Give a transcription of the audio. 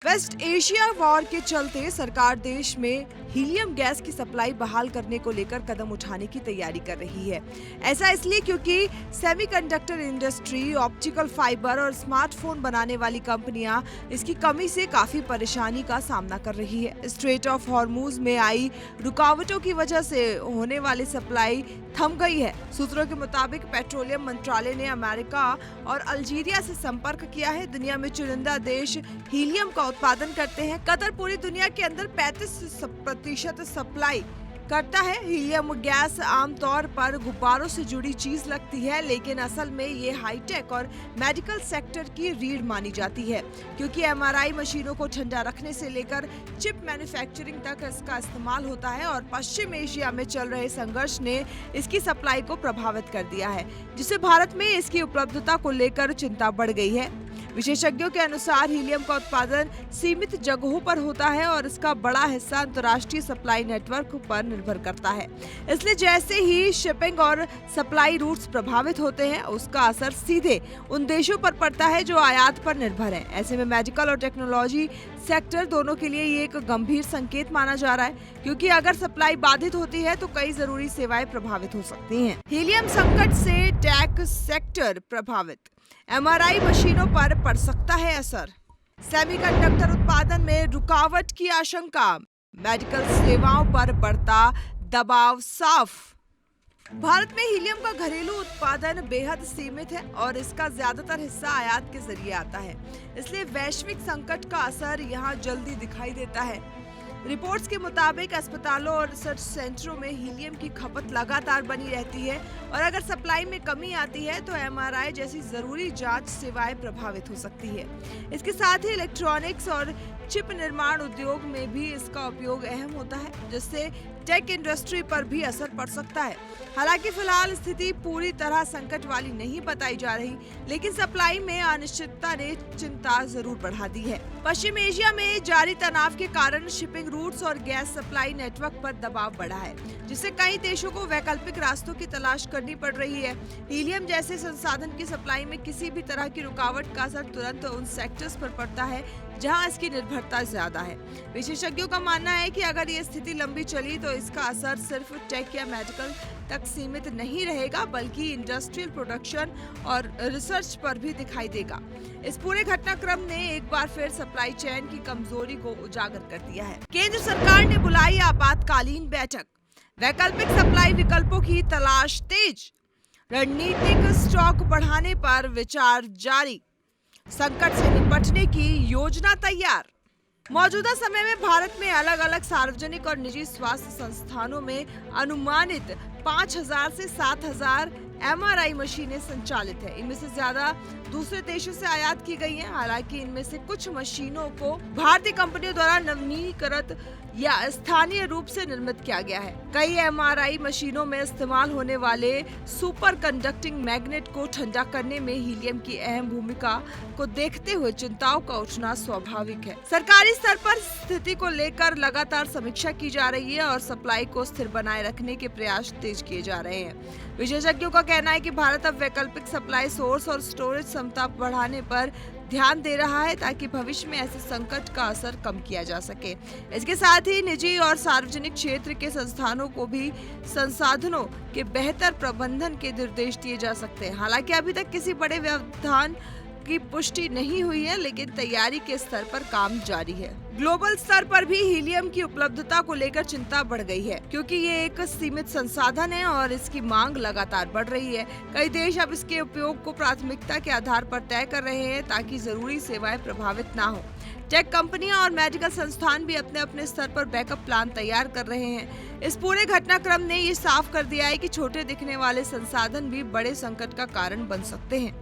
Waste Asia war के चलते सरकार देश में हीलियम गैस की सप्लाई बहाल करने को लेकर कदम उठाने की तैयारी कर रही है। ऐसा इसलिए क्योंकि सेमीकंडक्टर इंडस्ट्री, ऑप्टिकल फाइबर और स्मार्टफोन बनाने वाली कंपनियां इसकी कमी से काफी परेशानी का सामना कर रही है। स्ट्रेट ऑफ हॉर्मुज में आई रुकावटों की वजह से होने वाली सप्लाई थम गई है। सूत्रों के मुताबिक पेट्रोलियम मंत्रालय ने अमेरिका और अल्जीरिया से संपर्क किया है। दुनिया में चुनिंदा देश हीलियम का उत्पादन करते हैं। कतर पूरी दुनिया के अंदर 35% सप्लाई करता है। हीलियम गैस आमतौर पर गुब्बारों से जुड़ी चीज लगती है, लेकिन असल में ये हाईटेक और मेडिकल सेक्टर की रीढ़ मानी जाती है, क्योंकि एमआरआई मशीनों को ठंडा रखने से लेकर चिप मैन्युफैक्चरिंग तक इसका इस्तेमाल होता है। और पश्चिम एशिया में चल रहे संघर्ष ने इसकी सप्लाई को प्रभावित कर दिया है, जिससे भारत में इसकी उपलब्धता को लेकर चिंता बढ़ गई है। विशेषज्ञों के अनुसार हीलियम का उत्पादन सीमित जगहों पर होता है और इसका बड़ा हिस्सा अंतर्राष्ट्रीय सप्लाई नेटवर्क पर निर्भर करता है। इसलिए जैसे ही शिपिंग और सप्लाई रूट्स प्रभावित होते हैं, उसका असर सीधे उन देशों पर पड़ता है जो आयात पर निर्भर हैं। ऐसे में मेडिकल और टेक्नोलॉजी सेक्टर दोनों के लिए ये एक गंभीर संकेत माना जा रहा है, क्योंकि अगर सप्लाई बाधित होती है तो कई जरूरी सेवाएं प्रभावित हो सकती हैं। हीलियम संकट से टेक सेक्टर प्रभावित, एमआरआई मशीनों पर पड़ सकता है असर। सेमीकंडक्टर उत्पादन में रुकावट की आशंका, मेडिकल सेवाओं पर बढ़ता दबाव साफ। भारत में हीलियम का घरेलू उत्पादन बेहद सीमित है और इसका ज्यादातर हिस्सा आयात के जरिए आता है। इसलिए वैश्विक संकट का असर यहाँ जल्दी दिखाई देता है। रिपोर्ट्स के मुताबिक अस्पतालों और रिसर्च सेंटरों में हीलियम की खपत लगातार बनी रहती है और अगर सप्लाई में कमी आती है तो एमआरआई जैसी जरूरी जांच सेवाएं प्रभावित हो सकती है। इसके साथ ही इलेक्ट्रॉनिक्स और चिप निर्माण उद्योग में भी इसका उपयोग अहम होता है, जिससे टेक इंडस्ट्री पर भी असर पड़ सकता है। हालांकि फिलहाल स्थिति पूरी तरह संकट वाली नहीं बताई जा रही, लेकिन सप्लाई में अनिश्चितता ने चिंता जरूर बढ़ा दी है। पश्चिम एशिया में जारी तनाव के कारण शिपिंग रूट्स और गैस सप्लाई नेटवर्क पर दबाव बढ़ा है, जिससे कई देशों को वैकल्पिक रास्तों की तलाश करनी पड़ रही है। हीलियम जैसे संसाधन की सप्लाई में किसी भी तरह की रुकावट का असर तुरंत उन सेक्टर्स पर पड़ता है जहां इसकी निर्भरता ज्यादा है। विशेषज्ञों का मानना है कि अगर ये स्थिति लंबी चली तो इसका असर सिर्फ टेक या मेडिकल तक सीमित नहीं रहेगा, बल्कि इंडस्ट्रियल प्रोडक्शन और रिसर्च पर भी दिखाई देगा। इस पूरे घटनाक्रम ने एक बार फिर सप्लाई चेन की कमजोरी को उजागर कर दिया है। केंद्र सरकार ने बुलाई आपातकालीन बैठक, वैकल्पिक सप्लाई विकल्पों की तलाश तेज, रणनीतिक स्टॉक बढ़ाने पर विचार जारी, संकट से निपटने की योजना तैयार। मौजूदा समय में भारत में अलग अलग सार्वजनिक और निजी स्वास्थ्य संस्थानों में अनुमानित 5,000 से 7,000 एमआरआई मशीनें संचालित है। इनमें से ज्यादा दूसरे देशों से आयात की गई हैं। हालांकि इनमें से कुछ मशीनों को भारतीय कंपनियों द्वारा नवीनीकृत या स्थानीय रूप से निर्मित किया गया है। कई एमआरआई मशीनों में इस्तेमाल होने वाले सुपर कंडक्टिंग मैग्नेट को ठंडा करने में हीलियम की अहम भूमिका को देखते हुए चिंताओं का उठना स्वाभाविक है। सरकारी स्तर पर स्थिति को लेकर लगातार समीक्षा की जा रही है और सप्लाई को स्थिर बनाए रखने के प्रयास तेज किए जा रहे हैं। विशेषज्ञों का कहना है कि भारत अब वैकल्पिक सप्लाई सोर्स और स्टोरेज क्षमता बढ़ाने पर ध्यान दे रहा है, ताकि भविष्य में ऐसे संकट का असर कम किया जा सके। इसके साथ ही निजी और सार्वजनिक क्षेत्र के संस्थानों को भी संसाधनों के बेहतर प्रबंधन के निर्देश दिए जा सकते हैं। हालांकि अभी तक किसी बड़े व्यवधान की पुष्टि नहीं हुई है, लेकिन तैयारी के स्तर पर काम जारी है। ग्लोबल स्तर पर भी हीलियम की उपलब्धता को लेकर चिंता बढ़ गई है, क्योंकि ये एक सीमित संसाधन है और इसकी मांग लगातार बढ़ रही है। कई देश अब इसके उपयोग को प्राथमिकता के आधार पर तय कर रहे हैं, ताकि जरूरी सेवाएं प्रभावित ना हो। टेक कंपनियां और मेडिकल संस्थान भी अपने अपने स्तर पर बैकअप प्लान तैयार कर रहे हैं। इस पूरे घटनाक्रम ने ये साफ कर दिया है कि छोटे दिखने वाले संसाधन भी बड़े संकट का कारण बन सकते हैं।